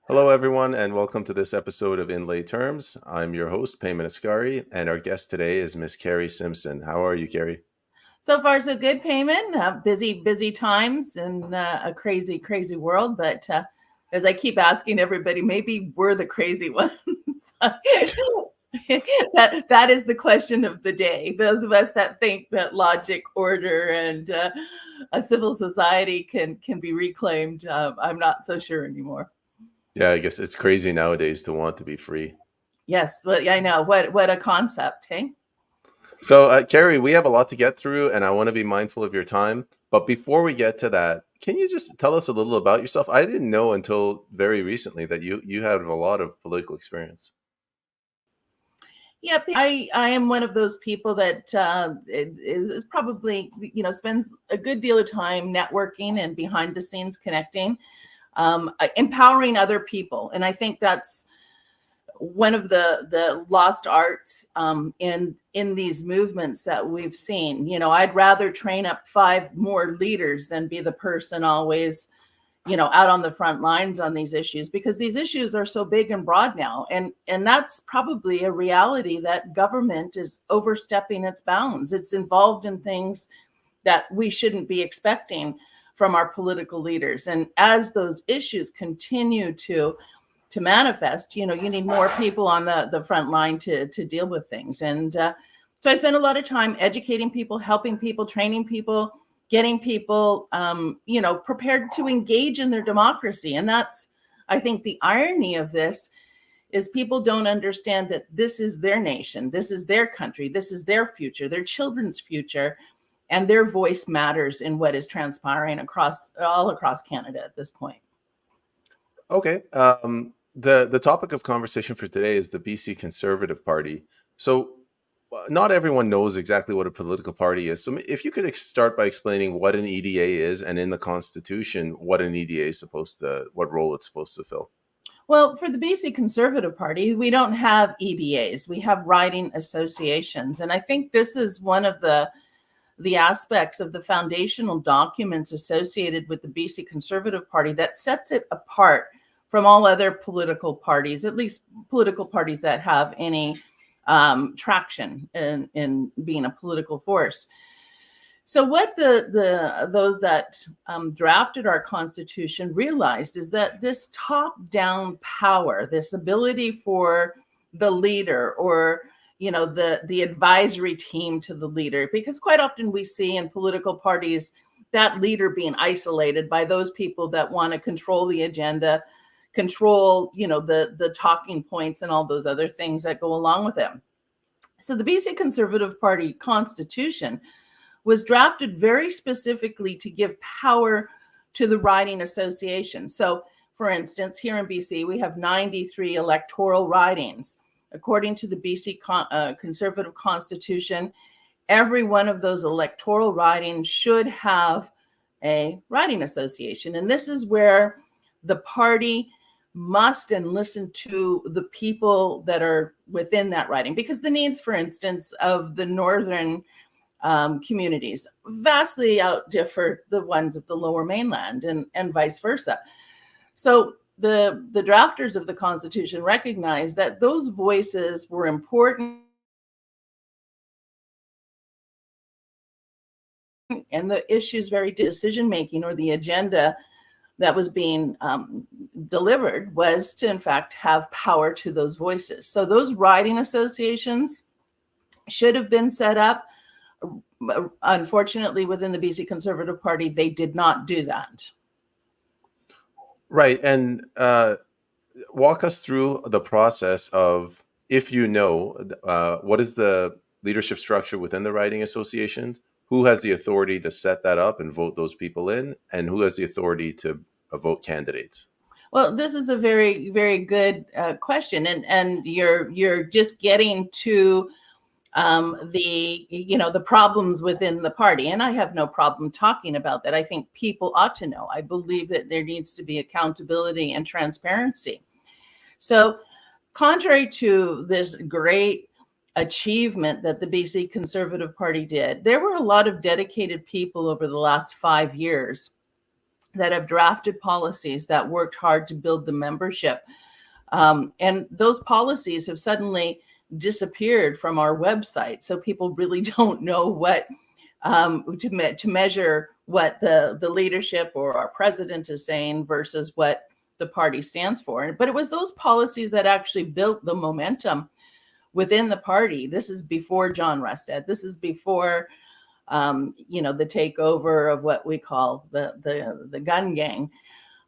Hello, everyone, and welcome to this episode of In Lay Terms. I'm your host, Payman Ascari, and our guest today is Miss Kari Simpson. How are you, Kari? So far, so good, Payman. Busy times in a crazy world. But as I keep asking everybody, maybe we're the crazy ones. that is the question of the day. Those of us that think that logic, order, and a civil society can be reclaimed, I'm not so sure anymore. Yeah, I guess it's crazy nowadays to want to be free. Yes, well, I know. What a concept, hey? So, Kari, we have a lot to get through, and I want to be mindful of your time. But before we get to that, can you just tell us a little about yourself? I didn't know until very recently that you have a lot of political experience. Yep, I am one of those people that is probably spends a good deal of time networking and behind the scenes connecting, empowering other people, and I think that's one of the lost arts in these movements that we've seen. I'd rather train up 5 more leaders than be the person always out on the front lines on these issues, because these issues are so big and broad now. And that's probably a reality, that government is overstepping its bounds. It's involved in things that we shouldn't be expecting from our political leaders. And as those issues continue to manifest, you need more people on the front line to deal with things. And so I spend a lot of time educating people, helping people, training people, getting people, prepared to engage in their democracy. And that's, I think, the irony of this is people don't understand that this is their nation, this is their country, this is their future, their children's future, and their voice matters in what is transpiring all across Canada at this point. Okay. The topic of conversation for today is the BC Conservative Party. So, not everyone knows exactly what a political party is. So, if you could start by explaining what an EDA is, and in the Constitution, what an EDA is what role it's supposed to fill. Well, for the BC Conservative Party, we don't have EDAs. We have riding associations. And I think this is one of the aspects of the foundational documents associated with the BC Conservative Party that sets it apart from all other political parties, at least political parties that have any traction in being a political force. So what those that drafted our Constitution realized is that this top-down power, this ability for the leader, or the advisory team to the leader, because quite often we see in political parties that leader being isolated by those people that want to control the agenda, control the talking points and all those other things that go along with it. So the BC Conservative Party Constitution was drafted very specifically to give power to the riding association. So, for instance, here in BC, we have 93 electoral ridings. According to the BC Conservative Constitution, every one of those electoral ridings should have a riding association. And this is where the party must and listen to the people that are within that riding, because the needs, for instance, of the northern communities vastly outdiffer the ones of the lower mainland, and vice versa. So the drafters of the Constitution recognized that those voices were important, and the issues very decision making, or the agenda that was being delivered, was to in fact have power to those voices. So those riding associations should have been set up. Unfortunately, within the BC Conservative Party, they did not do that. Right. And walk us through the process of, if what is the leadership structure within the riding associations? Who has the authority to set that up and vote those people in? And who has the authority to vote candidates? Well, this is a very, very good question. And you're just getting to the problems within the party. And I have no problem talking about that. I think people ought to know. I believe that there needs to be accountability and transparency. So contrary to this great achievement that the BC Conservative Party did, there were a lot of dedicated people over the last 5 years that have drafted policies that worked hard to build the membership. And those policies have suddenly disappeared from our website. So people really don't know what to measure what the leadership or our president is saying versus what the party stands for. But it was those policies that actually built the momentum within the party. This is before John Rustad. This is before the takeover of what we call the gun gang.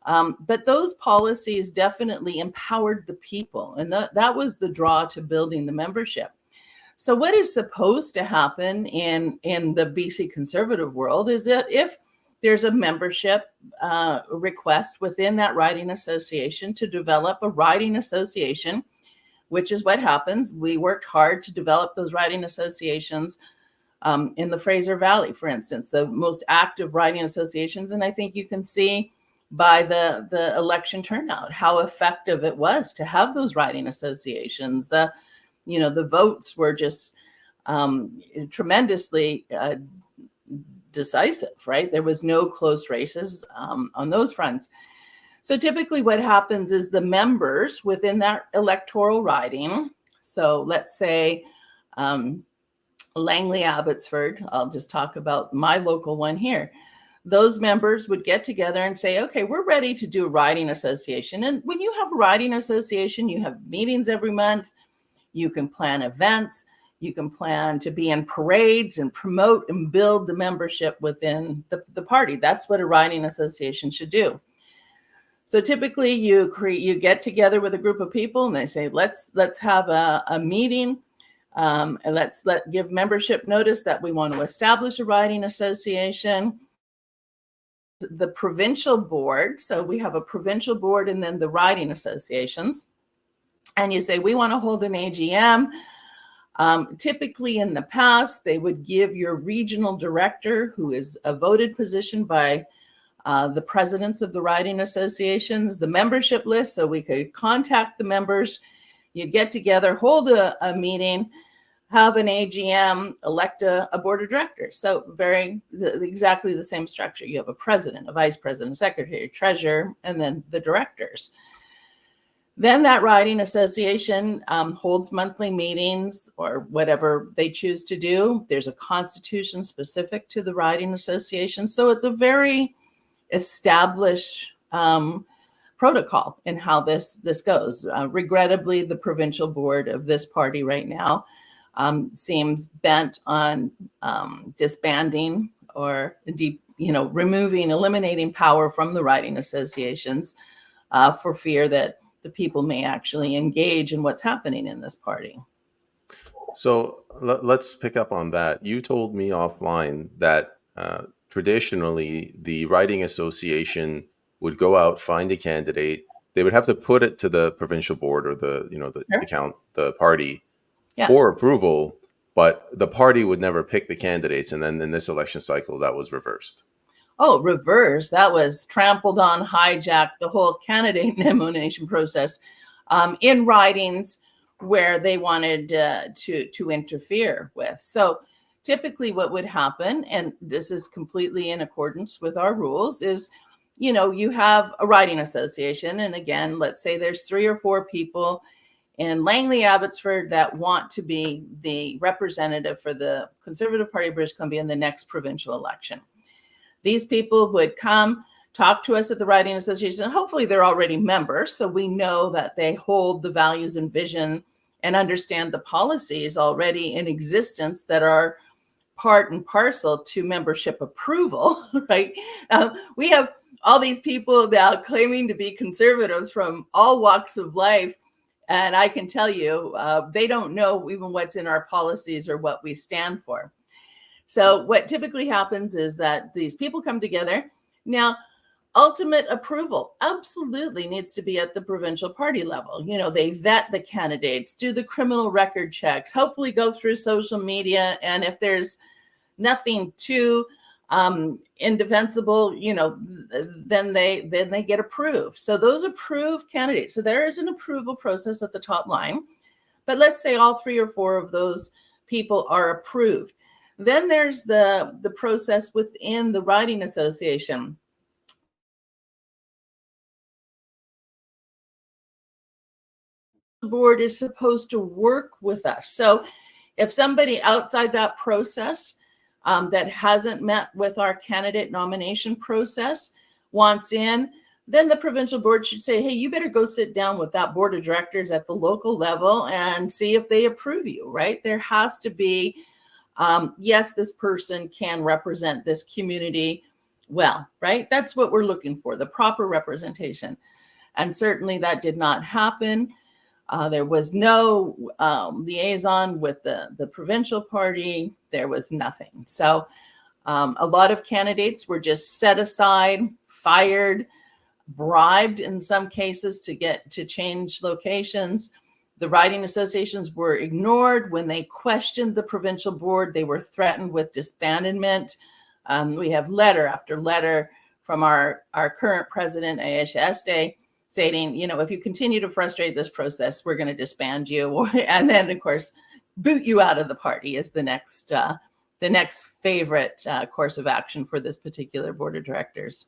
But those policies definitely empowered the people, and that was the draw to building the membership. So what is supposed to happen in the BC Conservative world is that if there's a membership request within that riding association to develop a riding association, which is what happens. We worked hard to develop those riding associations in the Fraser Valley, for instance, the most active riding associations. And I think you can see by the election turnout how effective it was to have those riding associations. The votes were just tremendously decisive, right? There was no close races on those fronts. So typically what happens is the members within that electoral riding, so let's say Langley Abbotsford, I'll just talk about my local one here. Those members would get together and say, okay, we're ready to do a riding association. And when you have a riding association, you have meetings every month. You can plan events. You can plan to be in parades and promote and build the membership within the party. That's what a riding association should do. So typically you get together with a group of people and they say, let's have a meeting. And let's give membership notice that we want to establish a riding association. The provincial board, so we have a provincial board and then the riding associations. And you say, we want to hold an AGM. Typically in the past, they would give your regional director, who is a voted position by the presidents of the riding associations, the membership list, so we could contact the members. You'd get together, hold a meeting, have an AGM, elect a board of directors. So exactly the same structure. You have a president, a vice president, a secretary, treasurer, and then the directors. Then that riding association holds monthly meetings or whatever they choose to do. There's a constitution specific to the riding association. So it's a very established protocol in how this goes. Regrettably, the provincial board of this party right now seems bent on disbanding or eliminating power from the riding associations for fear that the people may actually engage in what's happening in this party. So let's pick up on that. You told me offline that traditionally the riding association would go out, find a candidate. They would have to put it to the provincial board or the party for approval, but the party would never pick the candidates. And then in this election cycle, that was reversed. Oh, reverse. That was trampled on, hijacked, the whole candidate nomination process in ridings where they wanted to interfere with. So typically what would happen, and this is completely in accordance with our rules, is, you have a riding association. And again, let's say there's 3 or 4 people in Langley Abbotsford that want to be the representative for the Conservative Party of British Columbia in the next provincial election. These people would come talk to us at the riding association. Hopefully they're already members, so we know that they hold the values and vision and understand the policies already in existence that are part and parcel to membership approval, right? We have all these people now claiming to be conservatives from all walks of life. And I can tell you, they don't know even what's in our policies or what we stand for. So what typically happens is that these people come together. Now, ultimate approval absolutely needs to be at the provincial party level. They vet the candidates, do the criminal record checks, hopefully go through social media. And if there's nothing too indefensible, then they get approved. So those approved candidates. So there is an approval process at the top line. But let's say all 3 or 4 of those people are approved. Then there's the process within the riding association. board is supposed to work with us. So if somebody outside that process that hasn't met with our candidate nomination process wants in, then the provincial board should say, hey, you better go sit down with that board of directors at the local level and see if they approve you, right? There has to be, yes, this person can represent this community well, right? That's what we're looking for, the proper representation. And certainly that did not happen. There was no liaison with the provincial party. There was nothing. So a lot of candidates were just set aside, fired, bribed in some cases to change locations. The riding associations were ignored. When they questioned the provincial board, they were threatened with disbandment. We have letter after letter from our current president, Ayesha Este, saying, if you continue to frustrate this process, we're going to disband you. And then, of course, boot you out of the party is the next favorite course of action for this particular board of directors.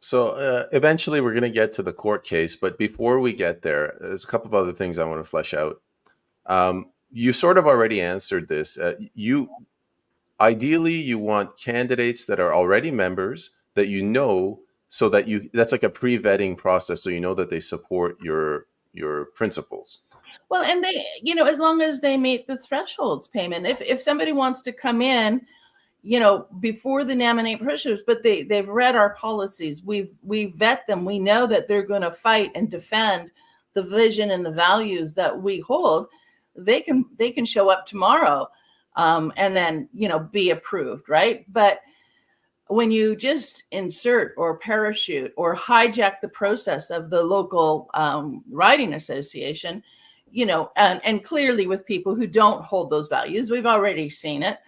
So eventually we're going to get to the court case, but before we get there, there's a couple of other things I want to flesh out. You sort of already answered this. Ideally, you want candidates that are already members that so that that's like a pre-vetting process, so you know that they support your principles. Well, and they, as long as they meet the thresholds payment, if somebody wants to come in, before the nominate process, but they've read our policies, we vet them, we know that they're going to fight and defend the vision and the values that we hold, they can show up tomorrow and then be approved, right? But when you just insert or parachute or hijack the process of the local riding association, and clearly with people who don't hold those values, we've already seen it.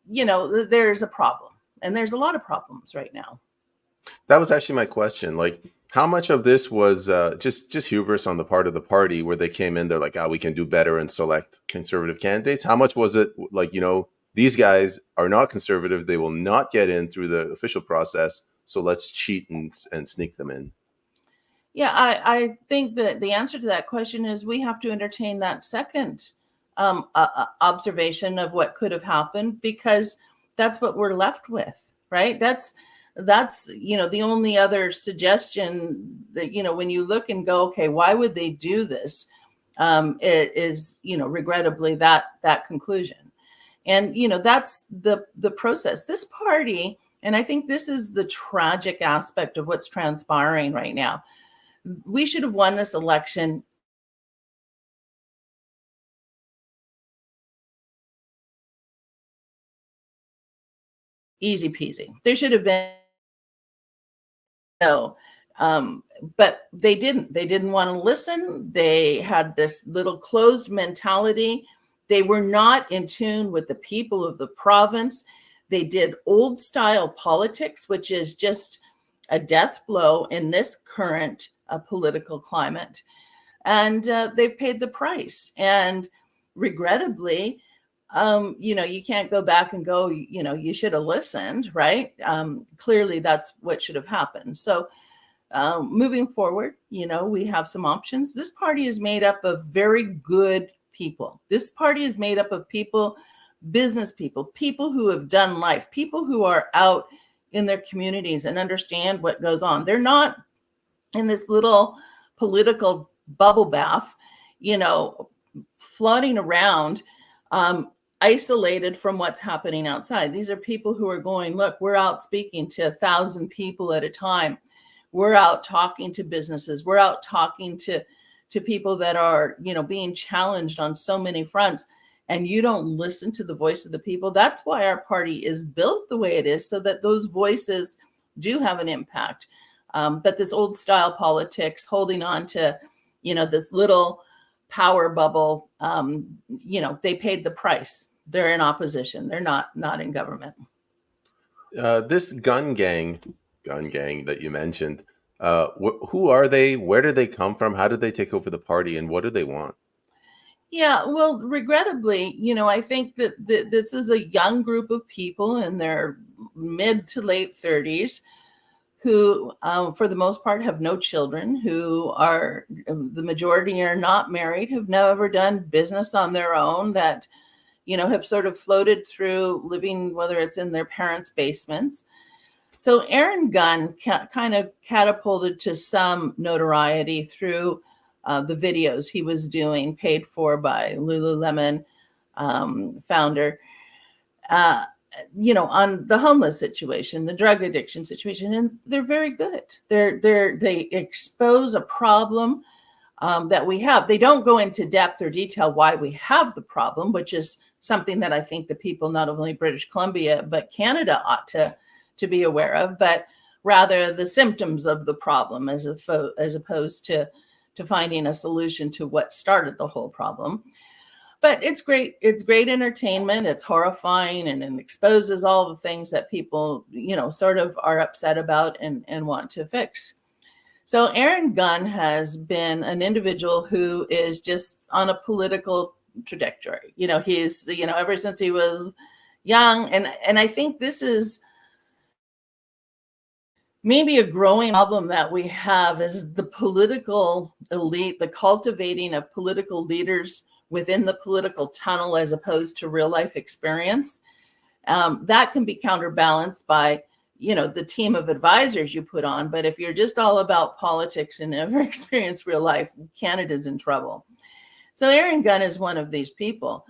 There's a problem, and there's a lot of problems right now. That was actually my question. Like, how much of this was just hubris on the part of the party, where they came in, they're like, we can do better and select conservative candidates? How much was it like, these guys are not conservative, they will not get in through the official process, so let's cheat and sneak them in? Yeah, I think that the answer to that question is we have to entertain that second observation of what could have happened, because that's what we're left with, right? That's the only other suggestion that, when you look and go, okay, why would they do this? It is, regrettably that conclusion. And, that's the process. This party, and I think this is the tragic aspect of what's transpiring right now. We should have won this election easy peasy. There should have been no, but they didn't. They didn't want to listen. They had this little closed mentality. They were not in tune with the people of the province. They did old style politics, which is just a death blow in this current political climate. And they've paid the price. And regrettably, you can't go back and go, you should have listened, right? Clearly, that's what should have happened. So moving forward, we have some options. This party is made up of very good people. This party is made up of people, business people, people who have done life, people who are out in their communities and understand what goes on. They're not in this little political bubble bath, floating around, isolated from what's happening outside. These are people who are going, look, we're out speaking to 1,000 people at a time. We're out talking to businesses. We're out talking to people that are, being challenged on so many fronts. And you don't listen to the voice of the people. That's why our party is built the way it is, so that those voices do have an impact. But this old style politics, holding on to, this little power bubble, they paid the price. They're in opposition. They're not in government. This gun gang that you mentioned, who are they? Where do they come from? How did they take over the party, and what do they want? Yeah, well, regrettably, I think that this is a young group of people in their mid to late 30s who, for the most part, have no children, who are, the majority are not married, have never done business on their own, that, have sort of floated through living, whether it's in their parents' basements. So Aaron Gunn kind of catapulted to some notoriety through the videos he was doing, paid for by Lululemon founder, on the homeless situation, the drug addiction situation, and they're very good. They expose a problem that we have. They don't go into depth or detail why we have the problem, which is something that I think the people, not only British Columbia but Canada, ought to be aware of, but rather the symptoms of the problem, as opposed to finding a solution to what started the whole problem. But it's great. It's great entertainment. It's horrifying, and it exposes all the things that people, sort of are upset about and want to fix. So Aaron Gunn has been an individual who is just on a political trajectory. He's, ever since he was young. And I think this is maybe a growing problem that we have, is the political elite, the cultivating of political leaders within the political tunnel as opposed to real life experience. That can be counterbalanced by, the team of advisors you put on. But if you're just all about politics and never experienced real life, Canada's in trouble. So Aaron Gunn is one of these people.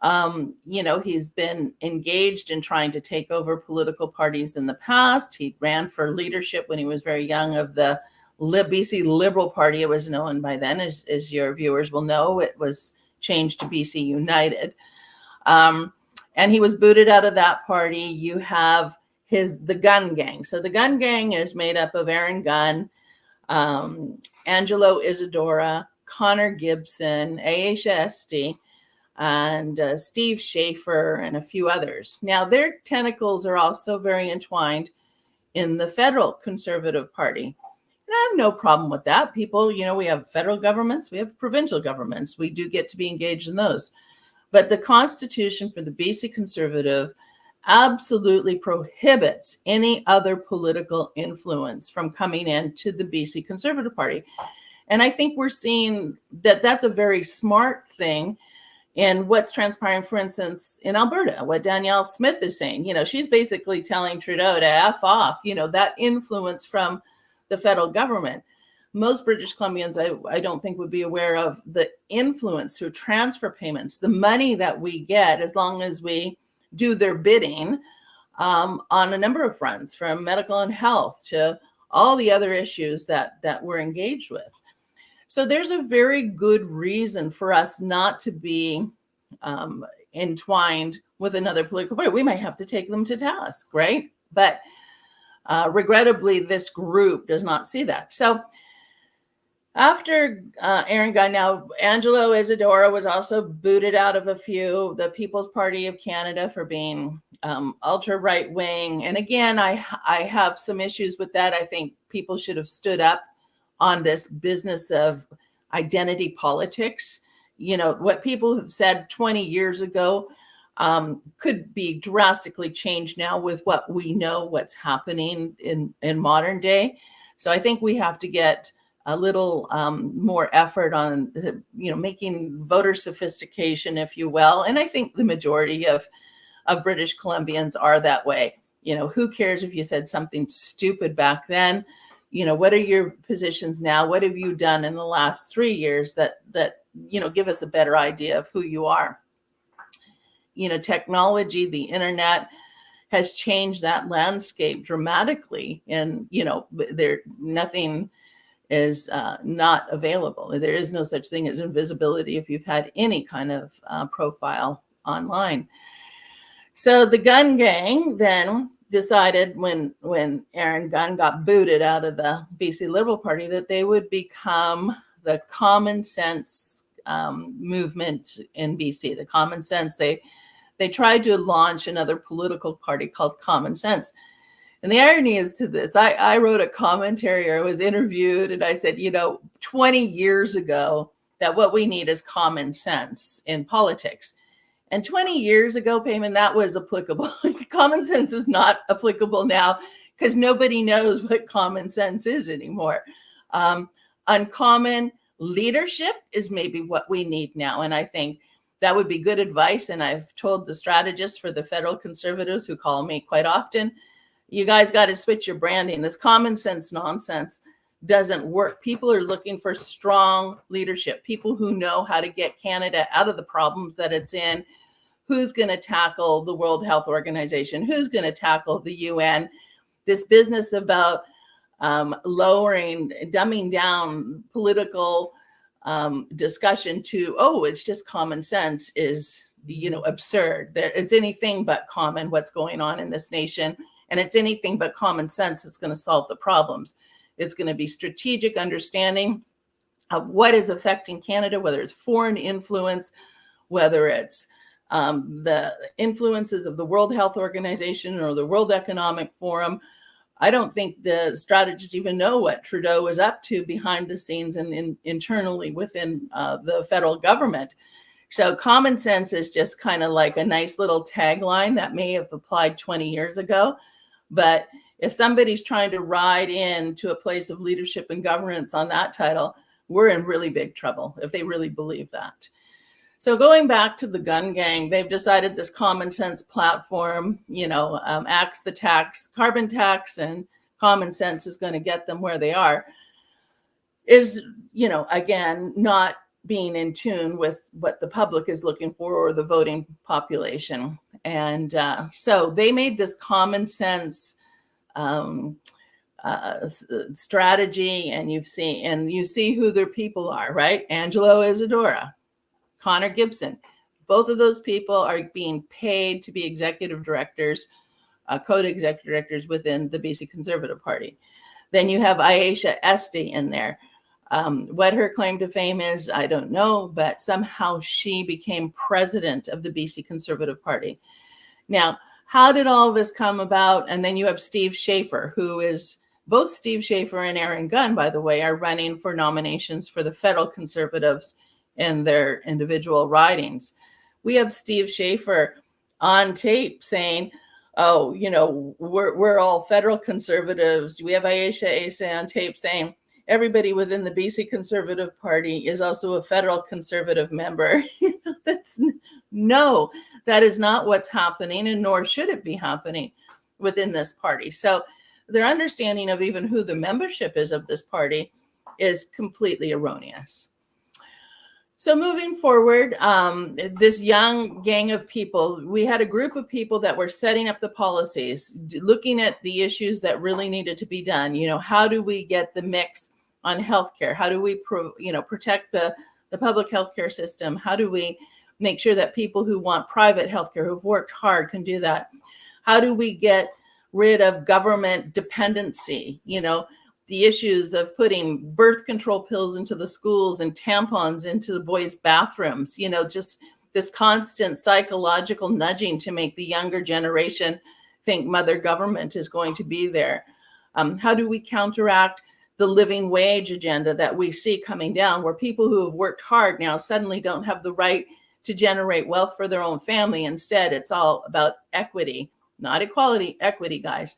He's been engaged in trying to take over political parties in the past. He ran for leadership when he was very young of the BC Liberal Party. It was known by then, as your viewers will know. It was changed to BC United. And he was booted out of that party. You have the Gunn Gang. So the Gunn Gang is made up of Aaron Gunn, Angelo Isadora, Connor Gibson, Aisha Esty, and Steve Schaefer, and a few others. Now, their tentacles are also very entwined in the federal Conservative Party. And I have no problem with that. People, we have federal governments, we have provincial governments. We do get to be engaged in those. But the Constitution for the BC Conservative absolutely prohibits any other political influence from coming into the BC Conservative Party. And I think we're seeing that that's a very smart thing. And what's transpiring, for instance, in Alberta, what Danielle Smith is saying, she's basically telling Trudeau to F off, that influence from the federal government. Most British Columbians, I don't think, would be aware of the influence through transfer payments, the money that we get as long as we do their bidding on a number of fronts, from medical and health to all the other issues that we're engaged with. So there's a very good reason for us not to be entwined with another political party. We might have to take them to task, right? But regrettably, this group does not see that. So after Aaron Gunn, now Angelo Isadora was also booted out of the People's Party of Canada for being ultra right wing. And again, I have some issues with that. I think people should have stood up on this business of identity politics. What people have said 20 years ago could be drastically changed now with what we know, what's happening in modern day. So I think we have to get a little more effort on, making voter sophistication, if you will. And I think the majority of British Columbians are that way. Who cares if you said something stupid back then? What are your positions now? What have you done in the last 3 years that give us a better idea of who you are? Technology, the internet has changed that landscape dramatically. And, nothing is not available. There is no such thing as invisibility if you've had any kind of profile online. So the Gunn Gang then decided, when Aaron Gunn got booted out of the BC Liberal Party, that they would become the Common Sense movement in BC. The Common Sense, they tried to launch another political party called Common Sense. And the irony is to this, I wrote a commentary, or I was interviewed, and I said, 20 years ago, that what we need is common sense in politics. And 20 years ago, Payman, that was applicable. Common sense is not applicable now. because nobody knows what common sense is anymore. Uncommon leadership is maybe what we need now. And I think that would be good advice. And I've told the strategists for the federal conservatives who call me quite often, you guys got to switch your branding. This common sense nonsense doesn't work. People are looking for strong leadership, people who know how to get Canada out of the problems that it's in. Who's going to tackle the World Health Organization? Who's going to tackle the UN? This business about dumbing down political discussion to, oh, it's just common sense is, absurd. It's anything but common what's going on in this nation. And it's anything but common sense that's going to solve the problems. It's going to be strategic understanding of what is affecting Canada, whether it's foreign influence, whether it's the influences of the World Health Organization or the World Economic Forum. I don't think the strategists even know what Trudeau is up to behind the scenes and internally within the federal government. So common sense is just kind of like a nice little tagline that may have applied 20 years ago. But if somebody's trying to ride into a place of leadership and governance on that title, we're in really big trouble if they really believe that. So going back to the gun gang, they've decided this common sense platform, axe the tax, carbon tax, and common sense is going to get them where they are, is, again, not being in tune with what the public is looking for or the voting population. And so they made this common sense strategy, and you see who their people are, right? Angelo Isadora, Connor Gibson. Both of those people are being paid to be executive directors, co-executive directors within the BC Conservative Party. Then you have Aisha Esty in there. What her claim to fame is, I don't know, but somehow she became president of the BC Conservative Party. Now, how did all of this come about? And then you have Steve Schaefer, who is, both Steve Schaefer and Aaron Gunn, by the way, are running for nominations for the federal Conservatives in their individual ridings. We have Steve Schaefer on tape saying, oh, we're all federal conservatives. We have Aisha Asa on tape saying everybody within the BC Conservative Party is also a federal conservative member. That is not what's happening, and nor should it be happening within this party. So their understanding of even who the membership is of this party is completely erroneous. So moving forward, this young gang of people, we had a group of people that were setting up the policies, looking at the issues that really needed to be done. How do we get the mix on healthcare? How do we, protect the public healthcare system? How do we make sure that people who want private healthcare, who've worked hard, can do that? How do we get rid of government dependency? The issues of putting birth control pills into the schools and tampons into the boys' bathrooms, just this constant psychological nudging to make the younger generation think mother government is going to be there. How do we counteract the living wage agenda that we see coming down, where people who have worked hard now suddenly don't have the right to generate wealth for their own family? Instead, it's all about equity, not equality, equity, guys.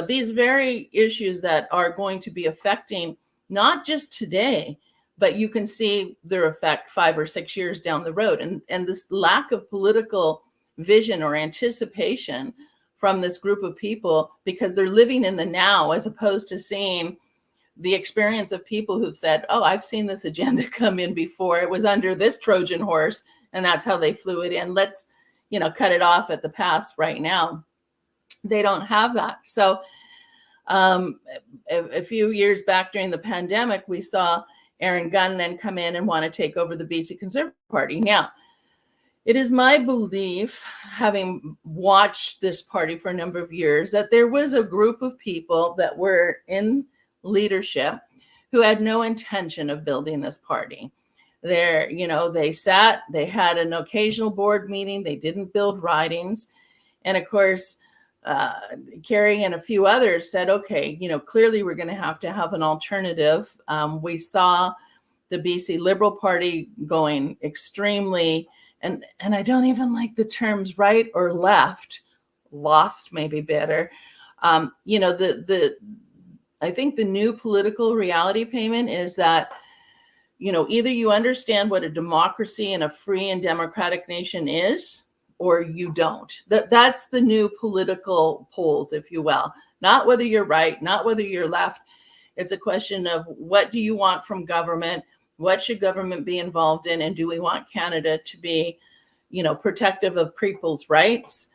These very issues that are going to be affecting not just today, but you can see their effect 5 or 6 years down the road. And this lack of political vision or anticipation from this group of people, because they're living in the now as opposed to seeing the experience of people who've said, oh, I've seen this agenda come in before. It was under this Trojan horse, and that's how they flew it in. Let's, cut it off at the pass right now. They don't have that. So a few years back during the pandemic, we saw Aaron Gunn then come in and want to take over the BC Conservative Party. Now, it is my belief, having watched this party for a number of years, that there was a group of people that were in leadership who had no intention of building this party. They sat, they had an occasional board meeting, they didn't build ridings. And of course, Kari and a few others said, okay, clearly we're going to have an alternative. We saw the BC Liberal Party going extremely, and I don't even like the terms right or left, lost maybe better, I think the new political reality, payment, is that either you understand what a democracy and a free and democratic nation is, or you don't. That's the new political polls, if you will. Not whether you're right, not whether you're left. It's a question of, what do you want from government? What should government be involved in? And do we want Canada to be, protective of people's rights,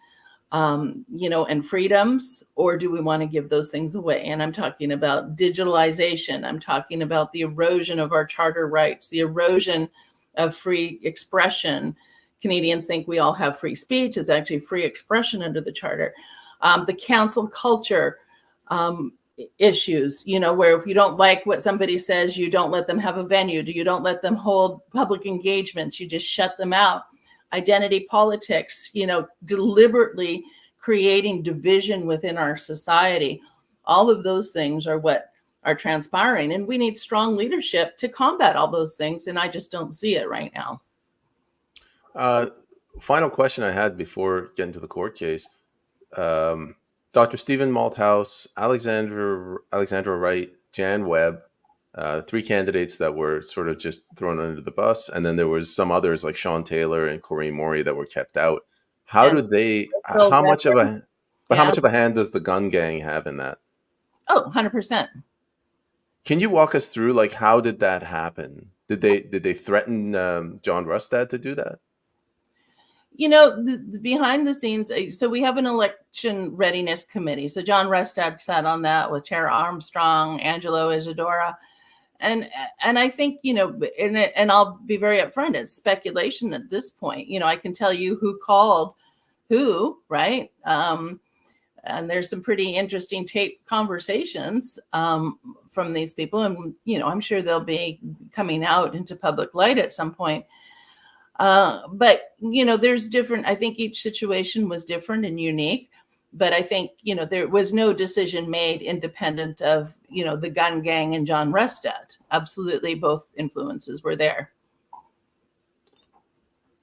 and freedoms, or do we want to give those things away? And I'm talking about digitalization. I'm talking about the erosion of our charter rights, the erosion of free expression. Canadians think we all have free speech. It's actually free expression under the charter. The cancel culture issues, where if you don't like what somebody says, you don't let them have a venue, you don't let them hold public engagements, you just shut them out. Identity politics, deliberately creating division within our society. All of those things are what are transpiring, and we need strong leadership to combat all those things, and I just don't see it right now. Final question I had before getting to the court case. Dr. Stephen Malthouse, Alexandra Wright, Jan Webb, 3 candidates that were sort of just thrown under the bus, and then there was some others like Sean Taylor and Corinne Morey that were kept out. How And do they? Bill How much of Redford, how yeah. much of a hand does the gun gang have in that? Oh, 100%. Can you walk us through, like, how did that happen? Did they threaten John Rustad to do that? The behind the scenes, so we have an election readiness committee. So John Rustad sat on that with Tara Armstrong, Angelo Isadora. And I think, and I'll be very upfront, it's speculation at this point. I can tell you who called who, right? And there's some pretty interesting tape conversations from these people. And, I'm sure they'll be coming out into public light at some point. But, there's different, I think each situation was different and unique. But I think, there was no decision made independent of, the gun gang and John Rustad. Absolutely, both influences were there.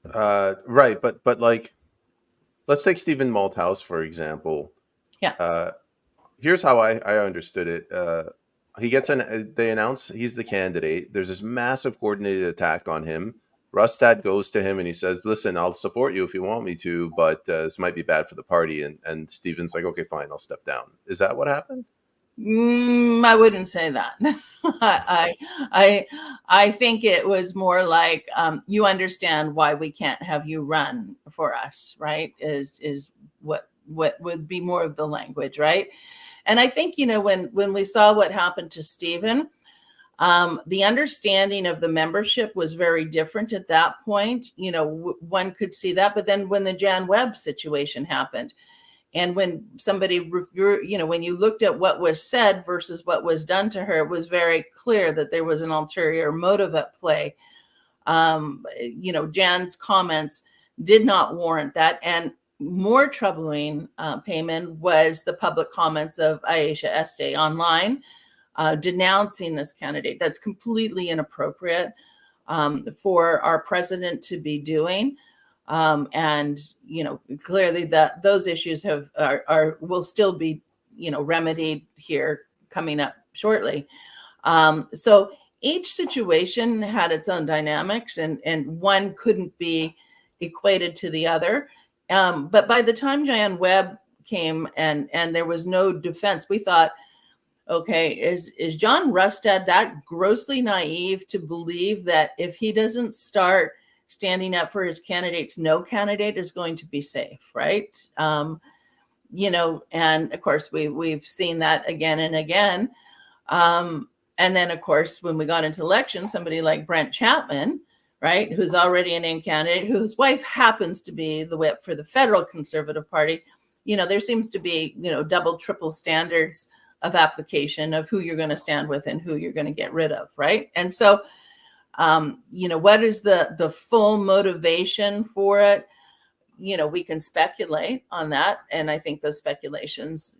Right, but like, let's take Stephen Malthouse, for example. Yeah. Here's how I understood it. They announce he's the candidate. There's this massive coordinated attack on him. Rustad goes to him and he says, "Listen, I'll support you if you want me to, but this might be bad for the party." And Stephen's like, "Okay, fine, I'll step down." Is that what happened? I wouldn't say that. I think it was more like, you understand why we can't have you run for us, right? Is what would be more of the language, right? And I think, when we saw what happened to Stephen, the understanding of the membership was very different at that point. One could see that. But then when the Jan Webb situation happened, and when somebody, when you looked at what was said versus what was done to her, it was very clear that there was an ulterior motive at play. Jan's comments did not warrant that. And more troubling, Payman, was the public comments of Aisha Este online, denouncing this candidate. That's completely inappropriate for our president to be doing. And clearly that those issues will still be remedied here coming up shortly. So each situation had its own dynamics, and one couldn't be equated to the other. But by the time Jan Webb came and there was no defense, we thought, okay, is John Rustad that grossly naive to believe that if he doesn't start standing up for his candidates, no candidate is going to be safe, right? And of course we've seen that again and again. And then of course, when we got into elections, somebody like Brent Chapman, right, who's already an in candidate, whose wife happens to be the whip for the federal Conservative Party, there seems to be, double, triple standards of application of who you're going to stand with and who you're going to get rid of, right? And so, what is the full motivation for it? We can speculate on that. And I think those speculations,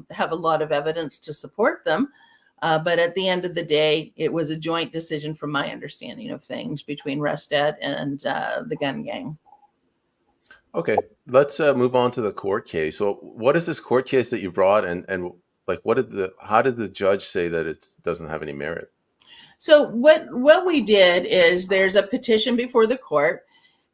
have a lot of evidence to support them. But at the end of the day, it was a joint decision, from my understanding of things, between Rustad and the gun gang. Okay, let's move on to the court case. So, what is this court case that you brought, and like, how did the judge say that it doesn't have any merit? So what we did is there's a petition before the court,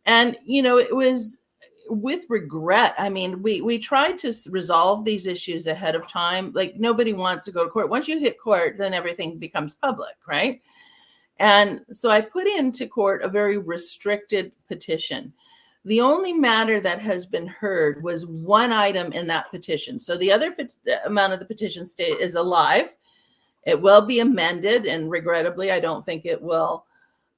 and it was with regret. I mean, we tried to resolve these issues ahead of time. Like, nobody wants to go to court. Once you hit court, then everything becomes public, right? And so I put into court a very restricted petition. The only matter that has been heard was one item in that petition. So the other amount of the petition is alive. It will be amended, and regrettably, I don't think it will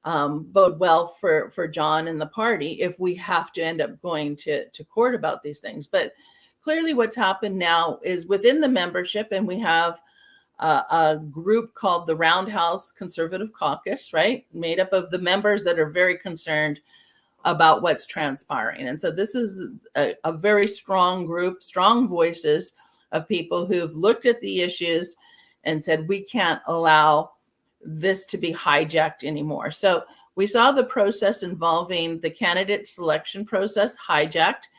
bode well for John and the party if we have to end up going to court about these things. But clearly what's happened now is within the membership, and we have a group called the Roundhouse Conservative Caucus, right? Made up of the members that are very concerned about what's transpiring. And so this is a very strong group, strong voices of people who've looked at the issues and said, we can't allow this to be hijacked anymore. So we saw the process involving the candidate selection process hijacked.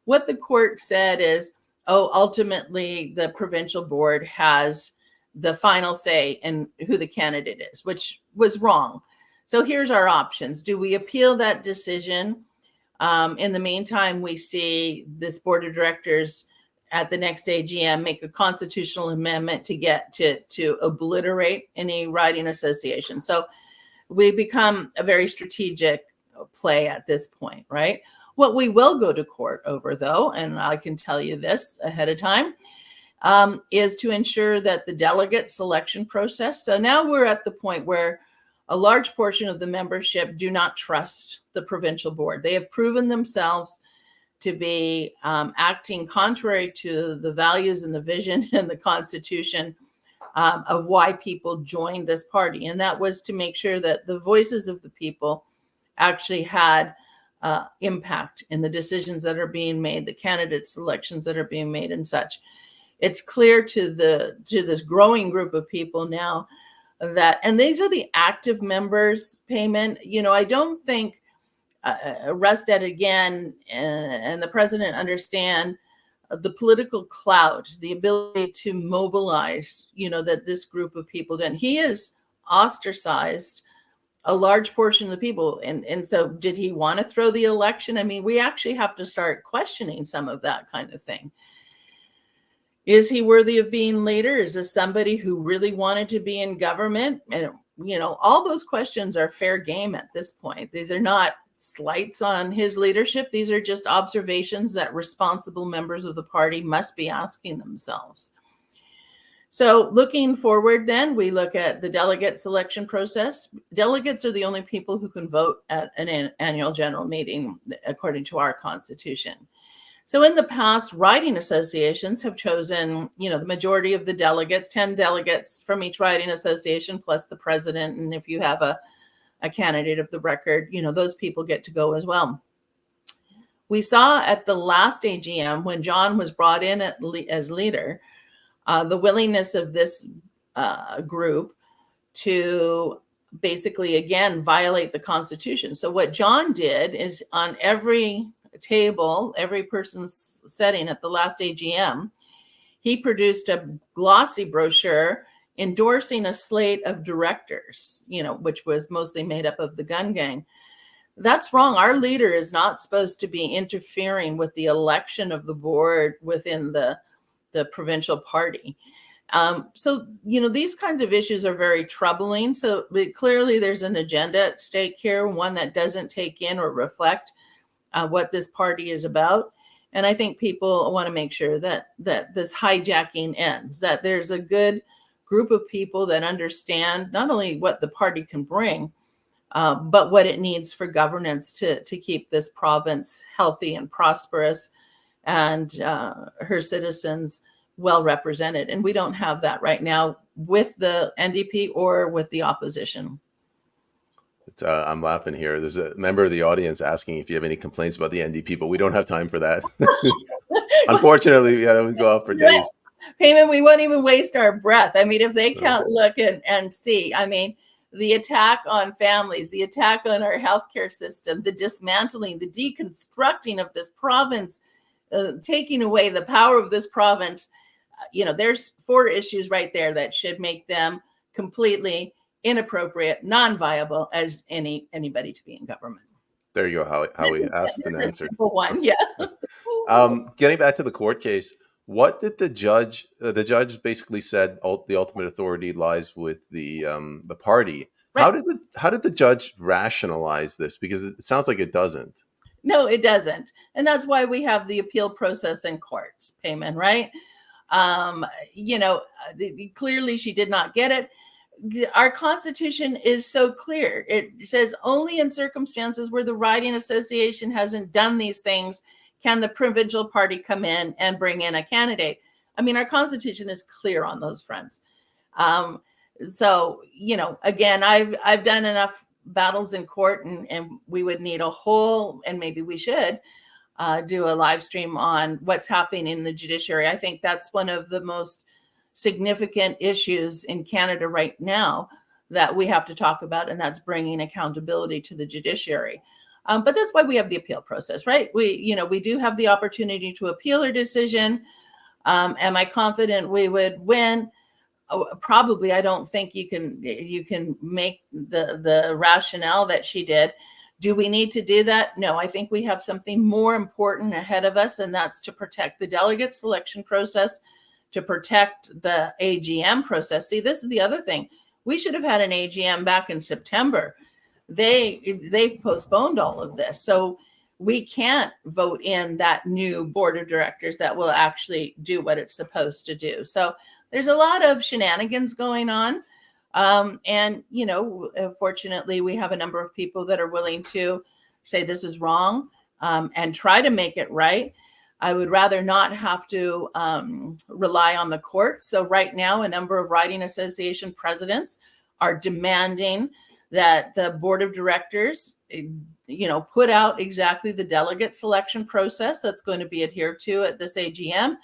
What the court said is, ultimately the provincial board has the final say in who the candidate is, which was wrong. So here's our options. Do we appeal that decision? In the meantime, we see this board of directors at the next AGM make a constitutional amendment to get to obliterate any riding association. So we become a very strategic play at this point, right? What we will go to court over, though, and I can tell you this ahead of time, is to ensure that the delegate selection process. So now we're at the point where a large portion of the membership do not trust the provincial board. They have proven themselves to be acting contrary to the values and the vision and the Constitution of why people joined this party. And that was to make sure that the voices of the people actually had impact in the decisions that are being made, the candidate selections that are being made and such. It's clear to this growing group of people now that, and these are the active members, Payment. I don't think Rusted again and the president understand the political clout, the ability to mobilize, that this group of people did. He has ostracized a large portion of the people. And so did he want to throw the election? I mean, we actually have to start questioning some of that kind of thing. Is he worthy of being leader? Is this somebody who really wanted to be in government? And, all those questions are fair game at this point. These are not slights on his leadership. These are just observations that responsible members of the party must be asking themselves. So looking forward, then, we look at the delegate selection process. Delegates are the only people who can vote at an annual general meeting, according to our Constitution. So in the past, riding associations have chosen, the majority of the delegates, 10 delegates from each riding association, plus the president. And if you have a candidate of the record, those people get to go as well. We saw at the last AGM, when John was brought in as leader, the willingness of this group to basically, again, violate the Constitution. So what John did is, on every table, every person's setting at the last AGM, he produced a glossy brochure endorsing a slate of directors, which was mostly made up of the gun gang. That's wrong. Our leader is not supposed to be interfering with the election of the board within the provincial party. So, these kinds of issues are very troubling. So clearly there's an agenda at stake here, one that doesn't take in or reflect what this party is about. And I think people want to make sure that this hijacking ends, that there's a good group of people that understand not only what the party can bring, but what it needs for governance to keep this province healthy and prosperous, and her citizens well represented. And we don't have that right now with the NDP or with the opposition. I'm laughing here. There's a member of the audience asking if you have any complaints about the NDP, but we don't have time for that. Unfortunately, yeah, we go out for days. Payment, we won't even waste our breath. I mean, if they can't look and see, I mean, the attack on families, the attack on our healthcare system, the dismantling, the deconstructing of this province, taking away the power of this province. There's 4 issues right there that should make them completely inappropriate, non-viable as anybody to be in government. There you go, how we asked and That's a answered. simple one, yeah. Getting back to the court case, what did the judge? The judge basically said the ultimate authority lies with the party. Right. How did the judge rationalize this? Because it sounds like it doesn't. No, it doesn't, and that's why we have the appeal process in courts, Payman, right? Clearly she did not get it. Our Constitution is so clear. It says only in circumstances where the riding association hasn't done these things can the provincial party come in and bring in a candidate. I mean, our Constitution is clear on those fronts. Again, I've done enough battles in court, and we would need a whole, and maybe we should do a live stream on what's happening in the judiciary. I think that's one of the most significant issues in Canada right now that we have to talk about, and that's bringing accountability to the judiciary. But that's why we have the appeal process, right? We do have the opportunity to appeal her decision. Am I confident we would win? Probably. I don't think you can make the rationale that she did. Do we need to do that? No, I think we have something more important ahead of us, and that's to protect the delegate selection process, to protect the AGM process. See, this is the other thing. We should have had an AGM back in September. They've postponed all of this. So we can't vote in that new board of directors that will actually do what it's supposed to do. So there's a lot of shenanigans going on. Fortunately, we have a number of people that are willing to say this is wrong and try to make it right. I would rather not have to rely on the courts. So right now, a number of riding association presidents are demanding that the board of directors, put out exactly the delegate selection process that's going to be adhered to at this AGM.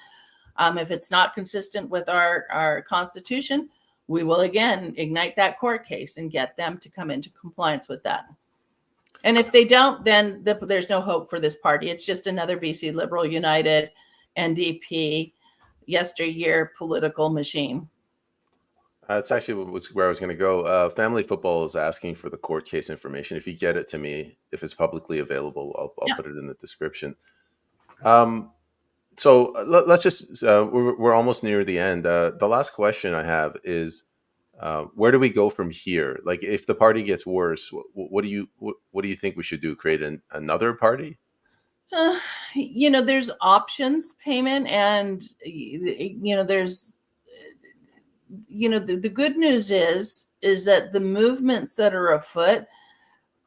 If it's not consistent with our Constitution, we will again ignite that court case and get them to come into compliance with that. And if they don't, then there's no hope for this party. It's just another BC Liberal United NDP yesteryear political machine. That's actually where I was going to go. Family Football is asking for the court case information. If you get it to me, if it's publicly available, I'll put it in the description. So let's just, we're almost near the end. The last question I have is, where do we go from here? Like, if the party gets worse, what do you think we should do? Create another party? There's options, Payment, and there's the good news is that the movements that are afoot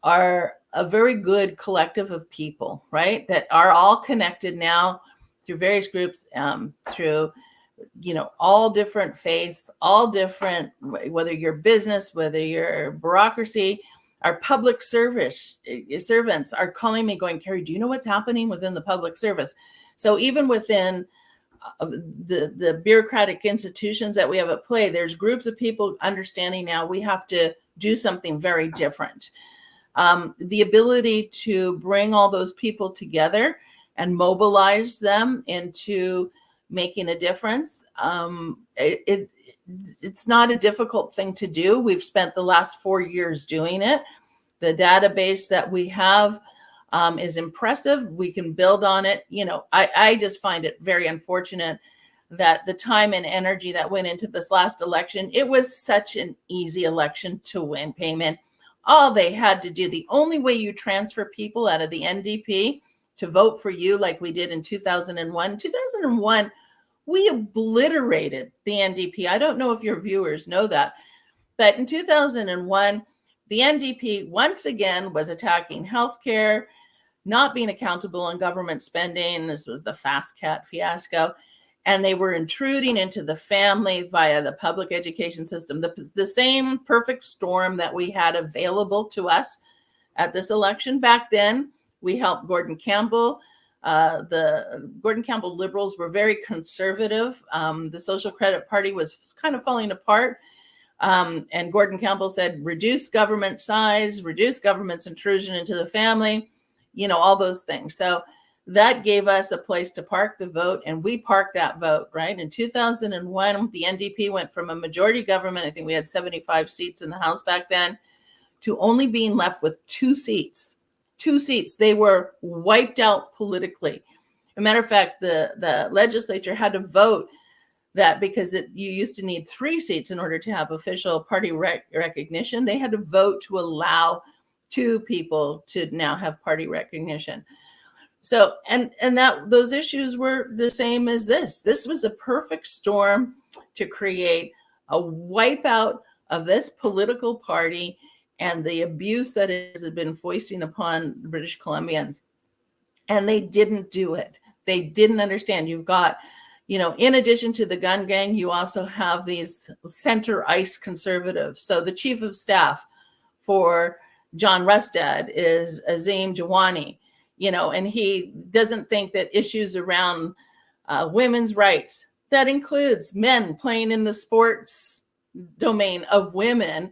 are a very good collective of people, right? That are all connected now through various groups, through all different faiths, all different, whether you're business, whether you're bureaucracy. Our public service servants are calling me going, Kari, do you know what's happening within the public service? So even within the bureaucratic institutions that we have at play, there's groups of people understanding now we have to do something very different. The ability to bring all those people together and mobilize them into making a difference. It's not a difficult thing to do. We've spent the last 4 years doing it. The database that we have is impressive. We can build on it. I just find it very unfortunate that the time and energy that went into this last election, it was such an easy election to win, Payment. All they had to do, the only way you transfer people out of the NDP to vote for you like we did in 2001. 2001, we obliterated the NDP. I don't know if your viewers know that, but in 2001, the NDP once again was attacking healthcare, not being accountable on government spending. This was the Fast Cat fiasco. And they were intruding into the family via the public education system, the same perfect storm that we had available to us at this election. Back then, we helped Gordon Campbell. The Gordon Campbell Liberals were very conservative. The Social Credit Party was kind of falling apart. And Gordon Campbell said, reduce government size, reduce government's intrusion into the family, all those things. So that gave us a place to park the vote, and we parked that vote, right? In 2001, the NDP went from a majority government, I think we had 75 seats in the House back then, to only being left with 2 seats. 2 seats. They were wiped out politically. As a matter of fact, the legislature had to vote that because you used to need 3 seats in order to have official party recognition. They had to vote to allow 2 people to now have party recognition. So, and that those issues were the same as this. This was a perfect storm to create a wipeout of this political party and the abuse that it has been foisting upon British Columbians. And they didn't do it. They didn't understand. You've got, in addition to the gun gang, you also have these center ice conservatives. So the chief of staff for John Rustad is Azim Jawani, and he doesn't think that issues around women's rights, that includes men playing in the sports domain of women,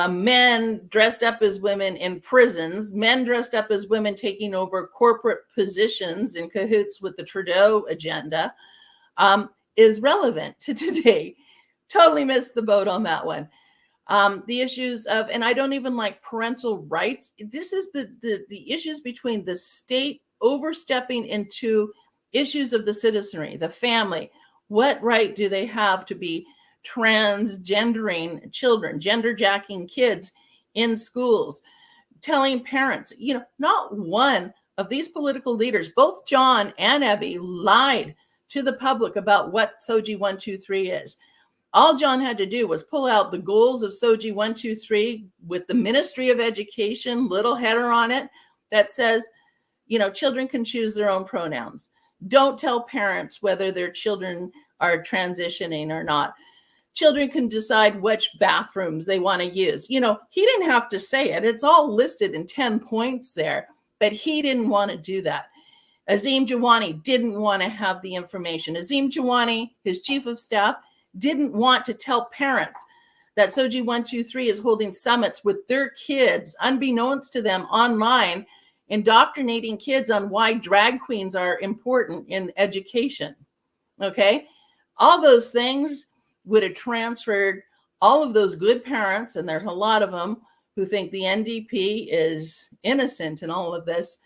men dressed up as women in prisons, men dressed up as women taking over corporate positions in cahoots with the Trudeau agenda, is relevant to today. Totally missed the boat on that one. The issues of, and I don't even like parental rights. This is the issues between the state overstepping into issues of the citizenry, the family. What right do they have to be transgendering children, gender jacking kids in schools, telling parents, not one of these political leaders, both John and Abby, lied to the public about what SOGI 123 is. All John had to do was pull out the goals of SOGI 123 with the Ministry of Education little header on it that says, children can choose their own pronouns. Don't tell parents whether their children are transitioning or not. Children can decide which bathrooms they want to use. He didn't have to say it. It's all listed in 10 points there, but he didn't want to do that. Azim Jawani didn't want to have the information. Azim Jawani, his chief of staff, didn't want to tell parents that SOGI 123 is holding summits with their kids, unbeknownst to them, online, indoctrinating kids on why drag queens are important in education. Okay? All those things would have transferred all of those good parents, and there's a lot of them who think the NDP is innocent in all of this,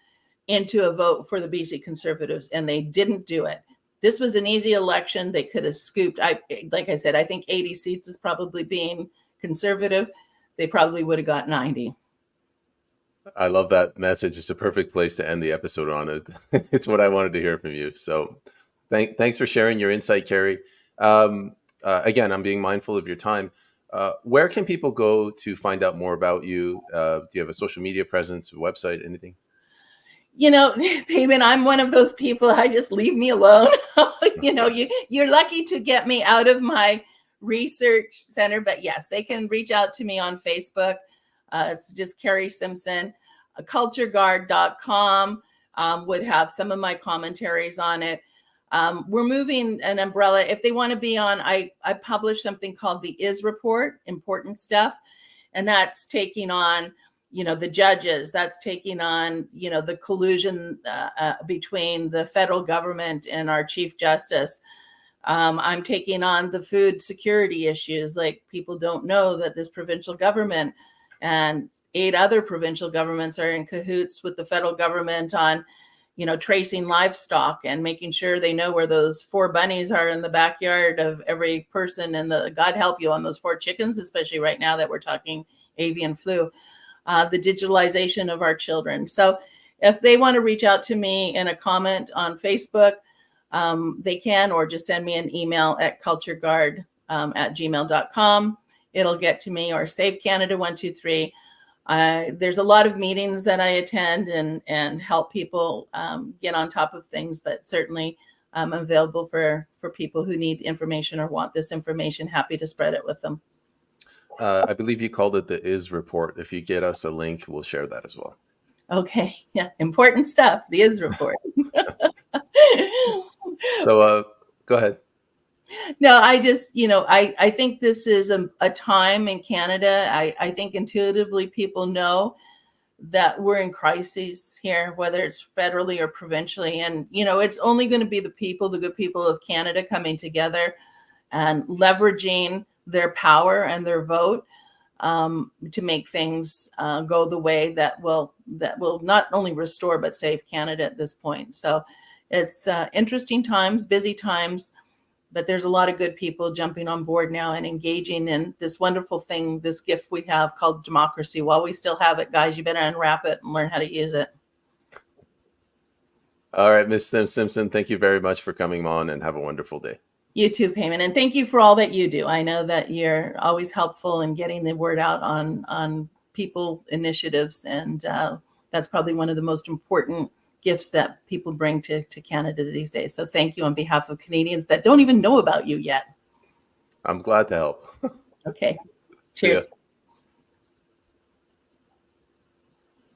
into a vote for the BC Conservatives, and they didn't do it. This was an easy election. They could have scooped. Like I said, I think 80 seats is probably being conservative. They probably would have got 90. I love that message. It's a perfect place to end the episode on it. It's what I wanted to hear from you. So thanks for sharing your insight, Kari. Again, I'm being mindful of your time. Where can people go to find out more about you? Do you have a social media presence, a website, anything? Payman, I'm one of those people. I just leave me alone. You're lucky to get me out of my research center. But yes, they can reach out to me on Facebook. It's just Kari Simpson. Cultureguard.com would have some of my commentaries on it. We're moving an umbrella. If they want to be on, I publish something called the Is Report, important stuff. And that's taking on the judges, that's taking on, the collusion between the federal government and our chief justice. I'm taking on the food security issues. Like, people don't know that this provincial government and 8 other provincial governments are in cahoots with the federal government on, tracing livestock and making sure they know where those 4 bunnies are in the backyard of every person, and God help you on those 4 chickens, especially right now that we're talking avian flu. The digitalization of our children. So if they want to reach out to me in a comment on Facebook, they can, or just send me an email at cultureguard@gmail.com. It'll get to me, or Save Canada 123. There's a lot of meetings that I attend and help people get on top of things, but certainly I'm available for people who need information or want this information. Happy to spread it with them. I believe you called it the Is Report. If you get us a link, we'll share that as well. Okay. Yeah. Important stuff. The Is Report. So go ahead. No, I just, I think this is a time in Canada. I think intuitively people know that we're in crises here, whether it's federally or provincially. And, it's only going to be the people, the good people of Canada coming together and leveraging their power and their vote to make things go the way that will not only restore but save Canada at this point. So it's interesting times, busy times, but there's a lot of good people jumping on board now and engaging in this wonderful thing, this gift we have called democracy. While we still have it, guys, you better unwrap it and learn how to use it. All right, Ms. Simpson, thank you very much for coming on, and have a wonderful day. You too, Payman, and thank you for all that you do. I know that you're always helpful in getting the word out on people initiatives, and that's probably one of the most important gifts that people bring to Canada these days. So thank you on behalf of Canadians that don't even know about you yet. I'm glad to help. Okay. See ya. Cheers.